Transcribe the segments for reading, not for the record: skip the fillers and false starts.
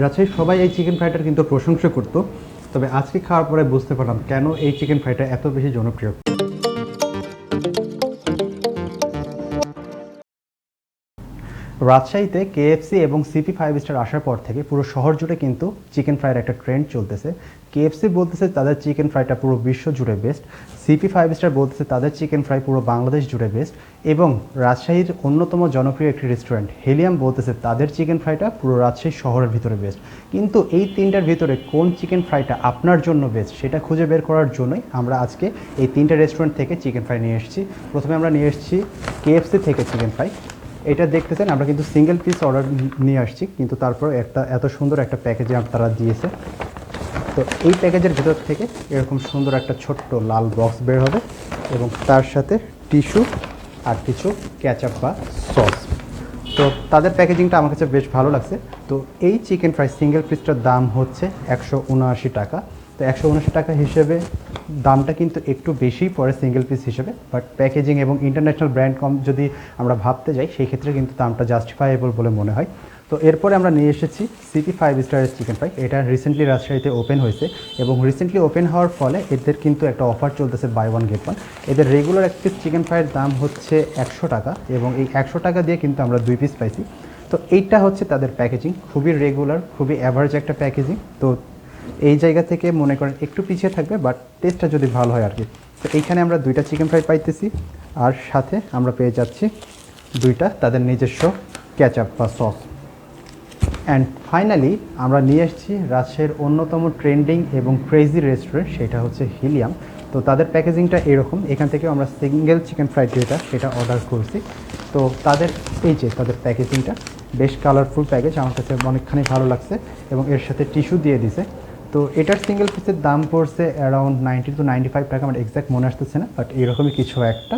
রাজশাহীর সবাই এই চিকেন ফ্রাইটার কিন্তু প্রশংসা করতো, তবে আজকে খাওয়ার পরে বুঝতে পারলাম কেন এই চিকেন ফ্রাইটা এত বেশি জনপ্রিয়। রাজশাহীতে কেএফসি এবং সিপি ফাইভ স্টার আসার পর থেকে পুরো শহর জুড়ে কিন্তু চিকেন ফ্রাইয়ের একটা ট্রেন্ড চলতেছে। কেএফসি বলতেছে তাদের চিকেন ফ্রাইটা পুরো বিশ্ব জুড়ে বেস্ট, সিপি ফাইভ স্টার বলতেছে তাদের চিকেন ফ্রাই পুরো বাংলাদেশ জুড়ে বেস্ট, এবং রাজশাহীর অন্যতম জনপ্রিয় একটি রেস্টুরেন্ট হেলিয়াম বলতেছে তাদের চিকেন ফ্রাইটা পুরো রাজশাহী শহরের ভিতরে বেস্ট। কিন্তু এই তিনটার ভিতরে কোন চিকেন ফ্রাইটা আপনার জন্য বেস্ট সেটা খুঁজে বের করার জন্যই আমরা আজকে এই তিনটা রেস্টুরেন্ট থেকে চিকেন ফ্রাই নিয়ে এসেছি। প্রথমে আমরা নিয়ে এসেছি কেএফসি থেকে চিকেন ফ্রাই। এটা দেখতেছেন আমরা কিন্তু সিঙ্গেল পিস অর্ডার নিয়ে আসছি, কিন্তু তারপর এত সুন্দর একটা প্যাকেজে তারা দিয়েছে। তো এই প্যাকেজের ভিতর থেকে এরকম সুন্দর একটা ছোট্ট লাল বক্স বের হবে এবং তার সাথে টিস্যু আর কিছু ক্যাচআপ বা সস। তো তাদের প্যাকেজিংটা আমার কাছে বেশ ভালো লাগছে। তো এই চিকেন ফ্রাই সিঙ্গেল পিসটার দাম হচ্ছে 179 টাকা। তো 179 টাকা হিসেবে দামটা কিন্তু একটু বেশিই পড়ে সিঙ্গেল পিস হিসেবে, বাট প্যাকেজিং এবং ইন্টারন্যাশনাল ব্র্যান্ড কম যদি আমরা ভাবতে যাই সেই ক্ষেত্রে কিন্তু দামটা জাস্টিফাইয়েবল বলে মনে হয়। তো এরপরে আমরা নিয়ে এসেছি সিপি ফাইভ স্টারের চিকেন ফ্রাই। এটা রিসেন্টলি রাজশাহীতে ওপেন হয়েছে এবং রিসেন্টলি ওপেন হওয়ার ফলে এদের কিন্তু একটা অফার চলতেছে বাই ওয়ান গেট ওয়ান। এদের রেগুলার এক পিস চিকেন ফ্রাইয়ের দাম হচ্ছে 100 টাকা এবং এই 100 টাকা দিয়ে কিন্তু আমরা 2 পিস পাইছি। তো এইটা হচ্ছে তাদের প্যাকেজিং, খুবই রেগুলার, খুবই অ্যাভারেজ একটা প্যাকেজিং। তো এই জায়গা থেকে মনে করেন একটু পিছিয়ে থাকবে, বাট টেস্টটা যদি ভালো হয় আর কি। তো এইখানে আমরা 2টা চিকেন ফ্রাই পাইতেছি আর সাথে আমরা পেয়ে যাচ্ছি 2টা তাদের নিজস্ব ক্যাচআপ বা সস। অ্যান্ড ফাইনালি আমরা নিয়ে এসেছি রাজশাহীর অন্যতম ট্রেন্ডিং এবং ক্রেজি রেস্টুরেন্ট, সেটা হচ্ছে হিলিয়াম। তো তাদের প্যাকেজিংটা এরকম, এখান থেকে আমরা সিঙ্গেল চিকেন ফ্রাইড যেটা সেটা অর্ডার করছি। তো তাদের এই যে তাদের প্যাকেজিংটা বেশ কালারফুল প্যাকেজ, আমার কাছে অনেকখানি ভালো লাগছে এবং এর সাথে টিস্যু দিয়ে দিছে। তো এটার সিঙ্গেল পিসের দাম পড়ছে অ্যারাউন্ড 90 to 95 টাকা, আমার এক্স্যাক্ট মনে আসতেছে না, বাট এরকমই কিছু একটা।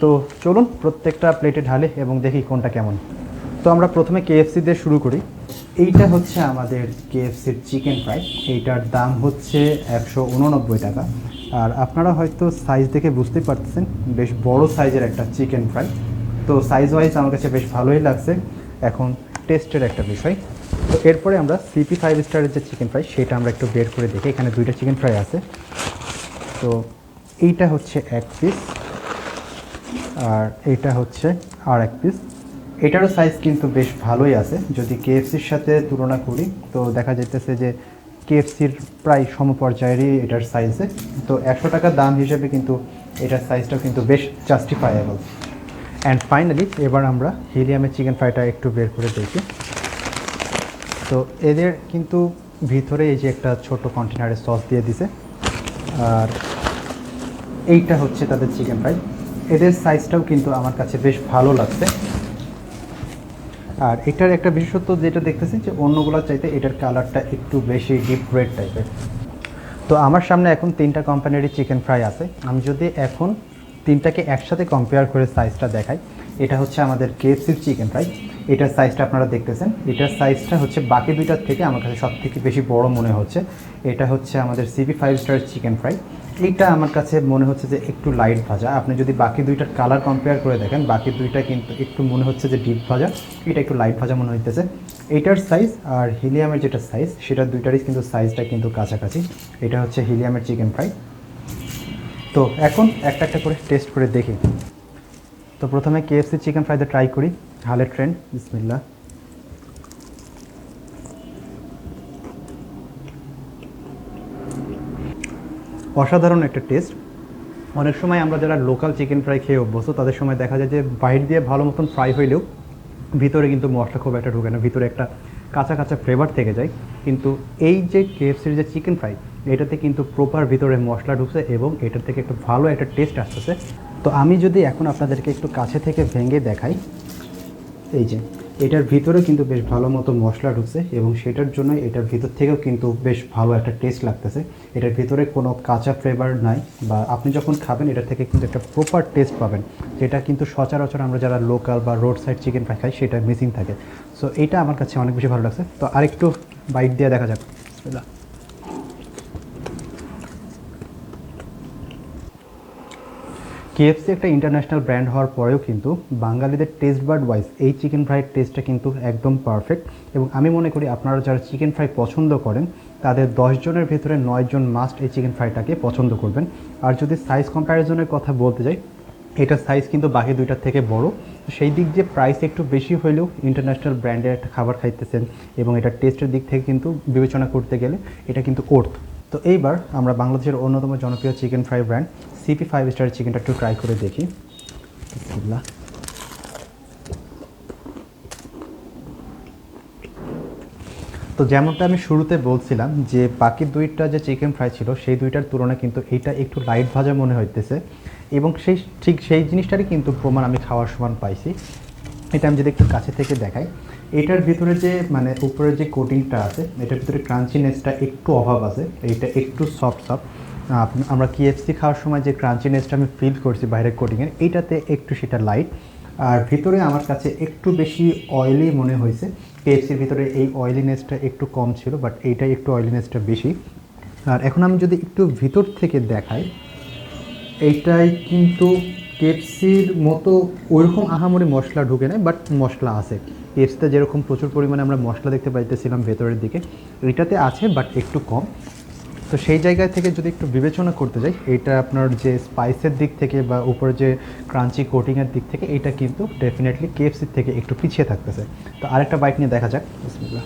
তো চলুন প্রত্যেকটা প্লেটে ঢালে এবং দেখি কোনটা কেমন। তো আমরা প্রথমে কেএফসি দিয়ে শুরু করি। এইটা হচ্ছে আমাদের কেএফসির চিকেন ফ্রাই, এইটার দাম হচ্ছে 189 টাকা। আর আপনারা হয়তো সাইজ দেখে বুঝতেই পারতেছেন বেশ বড় সাইজের একটা চিকেন ফ্রাই। তো সাইজ ওয়াইজ আমার কাছে বেশ ভালোই লাগছে। এখন টেস্টের একটা বিষয়। তো এরপরে আমরা সিপি ফাইভ স্টারের যে চিকেন ফ্রাই সেটা আমরা একটু বের করে দেখি। এখানে 2টা চিকেন ফ্রাই আছে। তো এইটা হচ্ছে 1 পিস আর এইটা হচ্ছে আর 1 পিস। এটারও সাইজ কিন্তু বেশ ভালোই আছে, যদি কেএফসির সাথে তুলনা করি তো দেখা যাইতেছে যে কেএফসির প্রায় সমপর্যায়েরই এটার সাইজে। তো 100 টাকা দাম হিসেবে কিন্তু এটার সাইজটাও কিন্তু বেশ জাস্টিফায়েবল। অ্যান্ড ফাইনালি এবার আমরা হিলিয়ামের চিকেন ফ্রাইটা একটু বের করে দেখি। তো এদের কিন্তু ভিতরে এই যে একটা ছোট কন্টেনারের সস দিয়ে দিছে, আর এইটা হচ্ছে তাদের চিকেন ফ্রাই। এদের সাইজটাও কিন্তু আমার কাছে বেশ ভালো লাগছে। আর এটার একটা বিশেষত্ব যেটা দেখতেছি যে অন্যগুলোর চাইতে এটার কালারটা একটু বেশি ডিপ রেড টাইপের। তো আমার সামনে এখন 3টা কোম্পানিরই চিকেন ফ্রাই আছে। আমি যদি এখন 3টাকে একসাথে কম্পেয়ার করে সাইজটা দেখাই, এটা হচ্ছে আমাদের কেএফসির চিকেন ফ্রাই। এটার সাইজটা আপনারা দেখতেছেন, এটার সাইজটা হচ্ছে বাকি 2টার থেকে আমার কাছে সব থেকে বেশি বড় মনে হচ্ছে। এটা হচ্ছে আমাদের CP five star chicken fry. এইটা আমার কাছে মনে হচ্ছে যে একটু লাইট ভাজা। আপনি যদি বাকি 2টার কালার কম্পেয়ার করে দেখেন, বাকি 2টা কিন্তু একটু মনে হচ্ছে যে ডিপ ভাজা, এটা একটু লাইট ভাজা মনে হইতেছে। এইটার সাইজ আর হিলিয়ামের যেটা সাইজ সেটা 2টারই কিন্তু সাইজটা কিন্তু কাছাকাছি। এটা হচ্ছে হিলিয়ামের চিকেন ফ্রাই। তো এখন একটা একটা করে টেস্ট করে দেখি। তো প্রথমে কেএফসি চিকেন ফ্রাইতে ট্রাই করি, হালের ট্রেন্ড, বিসমিল্লাহ। অসাধারণ একটা টেস্ট। অনেক সময় আমরা যারা লোকাল চিকেন ফ্রাই খেয়ে অভ্যস্ত তাদের সময় দেখা যায় যে বাইরে দিয়ে ভালো মতন ফ্রাই হইলেও ভিতরে কিন্তু মশলা খুব একটা ঢুকে না, ভিতরে একটা কাঁচা কাঁচা ফ্লেভার থেকে যায়। কিন্তু এই যে কেএফসির যে চিকেন ফ্রাই, এটাতে কিন্তু প্রপার ভিতরে মশলা ঢুকছে এবং এটার থেকে একটু ভালো একটা টেস্ট আসতেছে। তো আমি যদি এখন আপনাদেরকে একটু কাছে থেকে ভেঙে দেখাই, এই যে এটার ভিতরে কিন্তু বেশ ভালো মতো মশলা ঢুকছে এবং সেটার জন্য এটার ভিতর থেকেও কিন্তু বেশ ভালো একটা টেস্ট লাগতেছে। এটার ভিতরে কোনো কাঁচা ফ্লেভার নাই, বা আপনি যখন খাবেন এটা থেকে কিন্তু একটা প্রপার টেস্ট পাবেন, যেটা কিন্তু সচরাচর আমরা যারা লোকাল বা রোড সাইড চিকেন ফ্রাই খাই সেটা মিসিং থাকে। সো এইটা আমার কাছে অনেক বেশি ভালো লাগছে। তো আরেকটু বাইট দিয়ে দেখা যাক। কেএফসি একটা ইন্টারন্যাশনাল ব্র্যান্ড হওয়ার পরেও কিন্তু বাঙালিদের টেস্ট বার্ড ওয়াইজ এই চিকেন ফ্রাইয়ের টেস্টটা কিন্তু একদম পারফেক্ট। এবং আমি মনে করি আপনারা যারা চিকেন ফ্রাই পছন্দ করেন তাদের 10 জনের ভেতরে 9 জন মাস্ট এই চিকেন ফ্রাইটাকে পছন্দ করবেন। আর যদি সাইজ কম্প্যারিজনের কথা বলতে যাই, এটার সাইজ কিন্তু বাকি দুইটার থেকে বড়। সেই দিক দিয়ে প্রাইস একটু বেশি হলেও ইন্টারন্যাশনাল ব্র্যান্ডের একটা খাবার খাইতেছেন এবং এটার টেস্টের দিক থেকে কিন্তু বিবেচনা করতে গেলে এটা কিন্তু ওর্থ। তো এইবার আমরা বাংলাদেশের অন্যতম জনপ্রিয় chicken fry brand CP 5 star চিকেনটা একটু ট্রাই করে দেখি। বিসমিল্লাহ। তো যেমনটা আমি শুরুতে বলছিলাম যে বাকি দুইটা যে চিকেন ফ্রাই ছিল সেই দুইটার তুলনায় কিন্তু এইটা একটু লাইট ভাজা মনে হইতেছে এবং ঠিক সেই জিনিসটারই কিন্তু প্রমাণ আমি খাওয়ার সময় পাইছি। এটা আমি যদি একটু কাছে থেকে দেখাই, এটার ভিতরে যে মানে উপরে যে কোটিংটা আছে এটার ভিতরে ক্রাঞ্চিনেসটা একটু অভাব আছে, এইটা একটু সফট সফট। আমরা কেএফসি খাওয়ার সময় যে ক্রাঞ্চিনেসটা আমি ফিল করছি বাইরের কোটিংয়ের, এইটাতে একটু সেটা লাইট। আর ভিতরে আমার কাছে একটু বেশি অয়েলি মনে হয়েছে। কেএফসির ভিতরে এই অয়েলিনেসটা একটু কম ছিল, বাট এইটাই একটু অয়েলিনেসটা বেশি। আর এখন আমি যদি একটু ভিতর থেকে দেখাই, এইটাই কিন্তু কেএফসির মতো ওইরকম আহামরি মশলা ঢুকে নেয়, বাট মশলা আছে। কেএফসিতে যেরকম প্রচুর পরিমাণে আমরা মশলা দেখতে পাইতেছিলাম ভেতরের দিকে, এটাতে আছে বাট একটু কম। তো সেই জায়গায় থেকে যদি একটু বিবেচনা করতে যাই, এটা আপনার যে স্পাইসের দিক থেকে বা উপরে যে ক্রাঞ্চি কোটিংয়ের দিক থেকে এটা কিন্তু ডেফিনেটলি কেএফসির থেকে একটু পিছিয়ে থাকতেছে। তো আরেকটা বাইট নিয়ে দেখা যাক। বিসমিল্লাহ।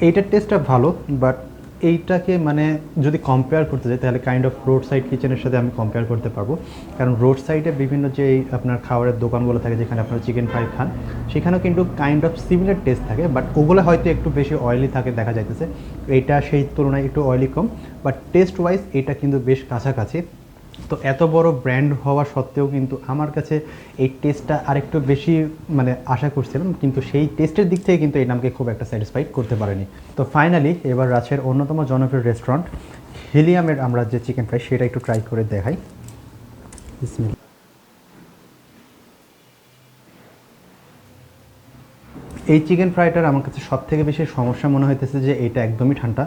এইটার টেস্টটা ভালো, বাট এইটাকে মানে যদি কম্পেয়ার করতে যাই তাহলে কাইন্ড অফ রোড সাইড কিচেনের সাথে আমি কম্পেয়ার করতে পারবো। কারণ রোড সাইডে বিভিন্ন যে আপনার খাবারের দোকানগুলো থাকে যেখানে আপনারা চিকেন ফ্রাই খান, সেখানেও কিন্তু কাইন্ড অফ সিমিলার টেস্ট থাকে, বাট ওগুলো হয়তো একটু বেশি অয়েলি থাকে দেখা যাইতেছে। এইটা সেই তুলনায় একটু oily com, but taste wise এটা কিন্তু বেশ কাছাকাছি। তো এত বড় ব্র্যান্ড হওয়া সত্ত্বেও কিন্তু আমার কাছে এই টেস্টটা আরেকটু বেশি মানে আশা করছিলাম, কিন্তু সেই টেস্টের দিক থেকে কিন্তু এই নামকে খুব একটা স্যাটিসফাইড করতে পারেনি। তো ফাইনালি এবার রাজশাহীর অন্যতম জনপ্রিয় রেস্টুরেন্ট হিলিয়ামের আমরা যে চিকেন ফ্রাই সেটা একটু ট্রাই করে দেখাই। বিসমিল্লাহ। এই চিকেন ফ্রাইটার আমার কাছে সব থেকে বেশি সমস্যা মনে হইতেছে যে এটা একদমই ঠান্ডা।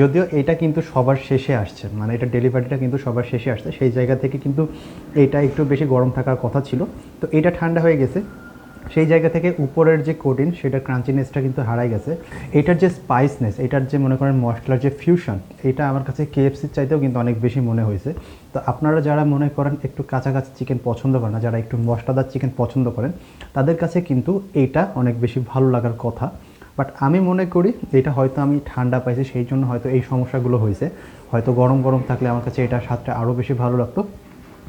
যদিও এটা কিন্তু সবার শেষে আসছে, মানে এটা ডেলিভারিটা কিন্তু সবার শেষে আসছে, সেই জায়গা থেকে কিন্তু এটা একটু বেশি গরম থাকার কথা ছিল। তো এটা ঠান্ডা হয়ে গেছে, সেই জায়গা থেকে উপরের যে কোটিন সেটা ক্রাঞ্চিনেসটা কিন্তু হারাই গেছে। এটার যে স্পাইসনেস, এটার যে মনে করেন মশলার যে ফিউশন, এটা আমার কাছে কেএফসির চাইতেও কিন্তু অনেক বেশি মনে হয়েছে। তো আপনারা যারা মনে করেন একটু কাছাকাছি চিকেন পছন্দ করেন না, যারা একটু মশলাদার চিকেন পছন্দ করেন, তাদের কাছে কিন্তু এইটা অনেক বেশি ভালো লাগার কথা। বাট আমি মনে করি এটা হয়তো আমি ঠান্ডা পাইছি সেই জন্য হয়তো এই সমস্যাগুলো হয়েছে। হয়তো গরম গরম থাকলে আমার কাছে এটার স্বাদটা আরও বেশি ভালো লাগতো,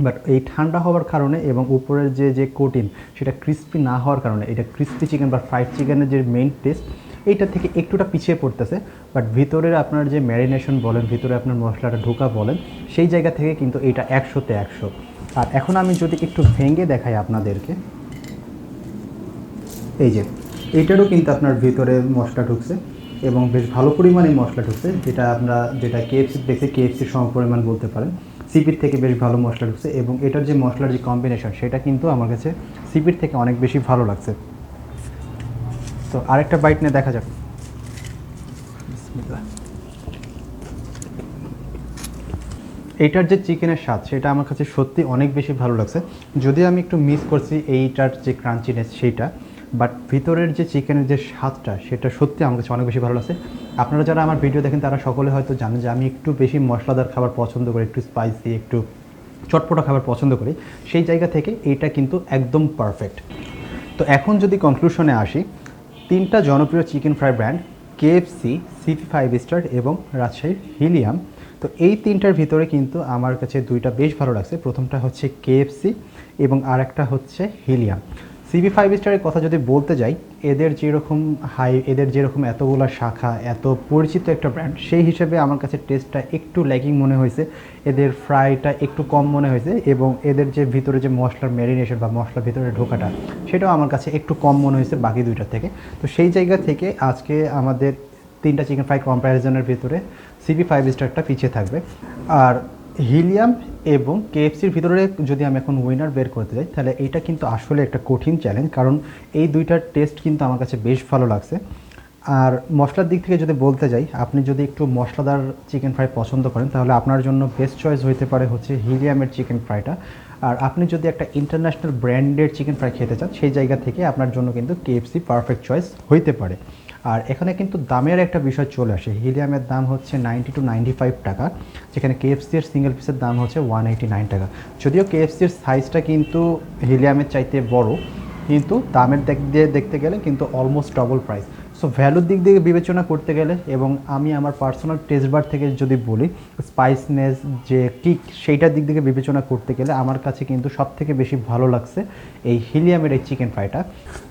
বাট এই ঠান্ডা হওয়ার কারণে এবং উপরের যে কোটিন সেটা ক্রিস্পি না হওয়ার কারণে এটা ক্রিস্পি চিকেন বা ফ্রাইড চিকেনের যে মেইন টেস্ট এইটা থেকে একটুটা পিছিয়ে পড়তেছে। বাট ভিতরের আপনার যে ম্যারিনেশন বলেন, ভিতরে আপনার মশলাটা ঢোকা বলেন, সেই জায়গা থেকে কিন্তু এটা 100-তে 100। আর এখন আমি যদি একটু ভেঙে দেখাই আপনাদেরকে, এই যে এইটারও কিন্তু আপনার ভিতরে মশলা ঢুকছে এবং বেশ ভালো পরিমাণে মশলা ঢুকছে, যেটা কেএফসি দেখে কেএফসির সম পরিমাণ বলতে পারেন। সিপির থেকে বেশ ভালো মশলা ঢুকছে এবং এটার যে মশলার যে কম্বিনেশন সেটা কিন্তু আমার কাছে সিপির থেকে অনেক বেশি ভালো লাগছে। তো আরেকটা বাইট নিয়ে দেখা যাক। এইটার যে চিকেনের স্বাদ সেটা আমার কাছে সত্যি অনেক বেশি ভালো লাগছে। যদিও আমি একটু মিস করছি এইটার যে ক্রাঞ্চিনেস সেইটা, বাট ভিতরের যে চিকেনের যে স্বাদটা সেটা সত্যি আমার কাছে অনেক বেশি ভালো লাগছে। আপনারা যারা আমার ভিডিও দেখেন তারা সকলে হয়তো জানেন যে আমি একটু বেশি মশলাদার খাবার পছন্দ করি, একটু স্পাইসি, একটু চটপটা খাবার পছন্দ করি। সেই জায়গা থেকে এইটা কিন্তু একদম পারফেক্ট। তো এখন যদি কনক্লুশনে আসি, তিনটা জনপ্রিয় chicken fry brand KFC, CP 5 star এবং রাজশাহীর হিলিয়াম, তো এই তিনটার ভিতরে কিন্তু আমার কাছে দুইটা বেশ ভালো লাগছে। প্রথমটা হচ্ছে কেএফসি এবং আরেকটা হচ্ছে হিলিয়াম। সিপি 5 স্টারের কথা যদি বলতে যাই, এদের যেরকম এতগুলো শাখা, এত পরিচিত একটা ব্র্যান্ড, সেই হিসেবে আমার কাছে টেস্টটা একটু ল্যাকিং মনে হয়েছে, এদের ফ্রাইটা একটু কম মনে হয়েছে এবং এদের যে ভিতরে যে মশলার ম্যারিনেশন বা মশলার ভিতরে ঢোকাটা সেটাও আমার কাছে একটু কম মনে হয়েছে বাকি দুইটার থেকে। তো সেই জায়গা থেকে আজকে আমাদের তিনটা চিকেন ফ্রাই কম্প্যারিজনের ভিতরে সিপি 5 স্টারটা পিছিয়ে থাকবে। আর হিলিয়াম এবং কেএফসির ভিতরে যদি আমি এখন উইনার বের করতে যাই, তাহলে এইটা কিন্তু আসলে একটা কঠিন চ্যালেঞ্জ, কারণ এই দুইটার টেস্ট কিন্তু আমার কাছে বেশ ভালো লাগছে। আর মশলার দিক থেকে যদি বলতে যাই, আপনি যদি একটু মশলাদার চিকেন ফ্রাই পছন্দ করেন তাহলে আপনার জন্য বেস্ট চয়েস হইতে পারে হচ্ছে হিলিয়ামের চিকেন ফ্রাইটা। আর আপনি যদি একটা ইন্টারন্যাশনাল ব্র্যান্ডের চিকেন ফ্রাই খেতে চান সেই জায়গা থেকে আপনার জন্য কিন্তু কেএফসি পারফেক্ট চয়েস হইতে পারে। আর এখানে কিন্তু দামের একটা বিষয় চলে আসে। হিলিয়ামের দাম হচ্ছে 90 to 95 টাকা, যেখানে কেএফসির সিঙ্গেল পিসের দাম হচ্ছে 189 টাকা। যদিও কেএফসির সাইজটা কিন্তু হিলিয়ামের চাইতে বড়, কিন্তু দামের দিক দিয়ে দেখতে গেলে কিন্তু অলমোস্ট ডবল প্রাইস। সো ভ্যালুর দিক দিয়ে বিবেচনা করতে গেলে, এবং আমি আমার পার্সোনাল টেস্ট বার থেকে যদি বলি স্পাইসনেস যে কিক, সেইটার দিক থেকে বিবেচনা করতে গেলে আমার কাছে কিন্তু সবথেকে বেশি ভালো লাগছে এই হিলিয়ামের এই চিকেন ফ্রাইটা।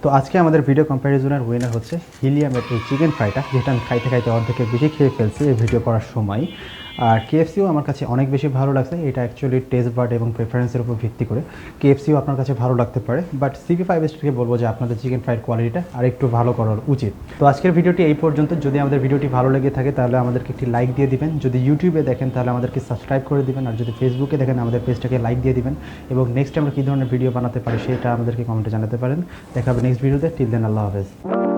তো আজকে আমাদের ভিডিও কম্প্যারিজনের উইনার হচ্ছে হিলিয়ামের এই চিকেন ফ্রাইটা, যেটা আমি খাইতে খাইতে অর্ধেকের বেশি খেয়ে ফেলছি এই ভিডিও করার সময়। আর কেএফসিও আমার কাছে অনেক বেশি ভালো লাগছে। এটা অ্যাকচুয়ালি টেস্ট বার্ড এবং প্রেফারেন্সের উপর ভিত্তি করে কেএফসিও আপনার কাছে ভালো লাগতে পারে, বাট সিপি ফাইভ স্টারকে বলবো যে আপনাদের চিকেন ফ্রাইড কোয়ালিটিটা আর একটু ভালো করার উচিত। তো আজকের ভিডিওটি এই পর্যন্ত। যদি আমাদের ভিডিওটি ভালো লেগে থাকে তাহলে আমাদেরকে একটি লাইক দিয়ে দিবেন, যদি ইউটিউবে দেখেন তাহলে আমাদেরকে সাবস্ক্রাইব করে দিবেন, আর যদি ফেসবুকে দেখেন আমাদের পেজটাকে লাইক দিয়ে দিবেন, এবং নেক্সট আমরা কী ধরনের ভিডিও বানাতে পারি সেটা আমাদেরকে কমেন্টে জানাতে পারেন। দেখা হবে নেক্সট ভিডিওতে। টিল দেন, আল্লাহ হাফেজ।